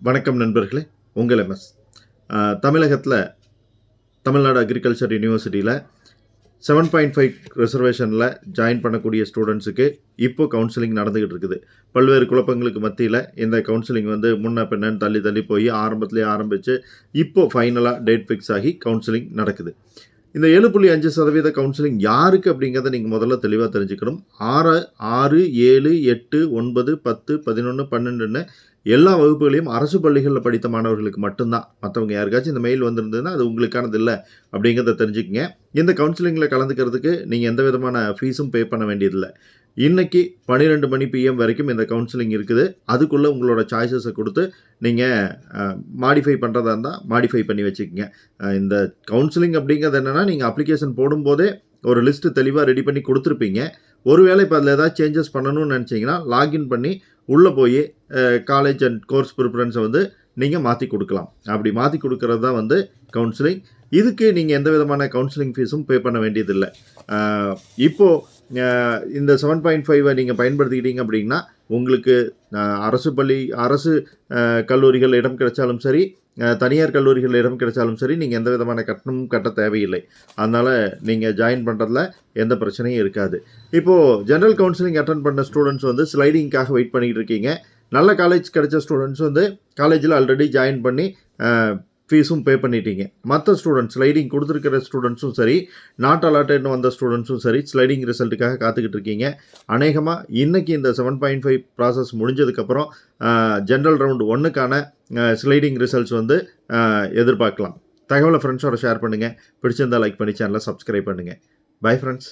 வணக்கம் நண்பர்களே, உங்கள் எம்எஸ். தமிழகத்தில் தமிழ்நாடு அக்ரிகல்ச்சர் யூனிவர்சிட்டியில் 7.5 ரிசர்வேஷனில் ஜாயின் பண்ணக்கூடிய ஸ்டூடெண்ட்ஸுக்கு இப்போது கவுன்சிலிங் நடந்துக்கிட்டு இருக்குது. பல்வேறு குழப்பங்களுக்கு மத்தியில் இந்த கவுன்சிலிங் முன்ன பின்னன்னு தள்ளி போய் ஆரம்பத்திலே ஆரம்பித்து இப்போது ஃபைனலாக டேட் ஃபிக்ஸ் ஆகி கவுன்சிலிங் நடக்குது. இந்த 7.5% கவுன்சிலிங் யாருக்கு அப்படிங்கிறத நீங்கள் முதல்ல தெளிவாக தெரிஞ்சுக்கணும். 6, 7, 8, 9, 10, 11, 12ன்னு எல்லா வகுப்புகளையும் அரசு பள்ளிகளில் படித்த மாணவர்களுக்கு மட்டும்தான். மற்றவங்க யாருக்காச்சும் இந்த மெயில் வந்திருந்ததுன்னா அது உங்களுக்கானது இல்லை அப்படிங்கிறத தெரிஞ்சுக்கங்க. இந்த கவுன்சிலிங்கில் கலந்துக்கிறதுக்கு நீங்கள் எந்த விதமான ஃபீஸும் பே பண்ண வேண்டியதில்லை. இன்றைக்கி 12 மணி பிஎம் வரைக்கும் இந்த கவுன்சிலிங் இருக்குது. அதுக்குள்ளே உங்களோட சாய்ஸஸை கொடுத்து நீங்கள் மாடிஃபை பண்ணுறதா இருந்தால் மாடிஃபை பண்ணி வச்சுக்கோங்க. இந்த கவுன்சிலிங் அப்படிங்கிறது என்னென்னா, நீங்கள் அப்ளிகேஷன் போடும்போதே ஒரு லிஸ்ட்டு தெளிவாக ரெடி பண்ணி கொடுத்துருப்பீங்க. ஒருவேளை இப்போ அதில் ஏதாவது சேஞ்சஸ் பண்ணணும்னு நினச்சிங்கன்னா லாகின் பண்ணி உள்ளே போய் காலேஜ் அண்ட் கோர்ஸ் ப்ரிஃபரன்ஸை நீங்கள் மாற்றி கொடுக்கலாம். அப்படி மாற்றி கொடுக்கறது தான் கவுன்சிலிங். இதுக்கு நீங்கள் எந்த விதமான கவுன்சிலிங் ஃபீஸும் பே பண்ண வேண்டியதில்லை. இப்போது இந்த 7.5 நீங்கள் பயன்படுத்திக்கிட்டீங்க அப்படின்னா உங்களுக்கு அரசு கல்லூரிகள் இடம் கிடைச்சாலும் சரி, தனியார் கல்லூரிகள் இடம் கிடைச்சாலும் சரி, நீங்கள் எந்த விதமான கட்டணமும் கட்ட தேவையில்லை. அதனால் நீங்கள் ஜாயின் பண்ணுறதுல எந்த பிரச்சனையும் இருக்காது. இப்போது ஜென்ரல் கவுன்சிலிங் அட்டன் பண்ண ஸ்டூடெண்ட்ஸ் ஸ்லைடிங்காக வெயிட் பண்ணிக்கிட்டு இருக்கீங்க. நல்ல காலேஜ் கிடைச்ச ஸ்டூடெண்ட்ஸ் காலேஜில் ஆல்ரெடி ஜாயின் பண்ணி ஃபீஸும் பே பண்ணிட்டீங்க. மற்ற ஸ்டூடெண்ட்ஸ் ஸ்லைடிங் கொடுத்துருக்கிற ஸ்டூடெண்ட்ஸும் சரி, நாட் அலாட்டட்னு வந்த ஸ்டூடெண்ட்ஸும் சரி, ஸ்லைடிங் ரிசல்ட்டுக்காக காத்துக்கிட்டு இருக்கீங்க. அநேகமாக இன்றைக்கி இந்த 7.5 ப்ராசஸ் முடிஞ்சதுக்கப்புறம் ஜென்ரல் ரவுண்ட் 1க்கான ஸ்லைடிங் ரிசல்ட்ஸ் எதிர்பார்க்கலாம். தகவலை ஃப்ரெண்ட்ஸோட ஷேர் பண்ணுங்கள். பிடிச்சிருந்தால் லைக் பண்ணி சேனலை சப்ஸ்கிரைப் பண்ணுங்கள். Bye friends.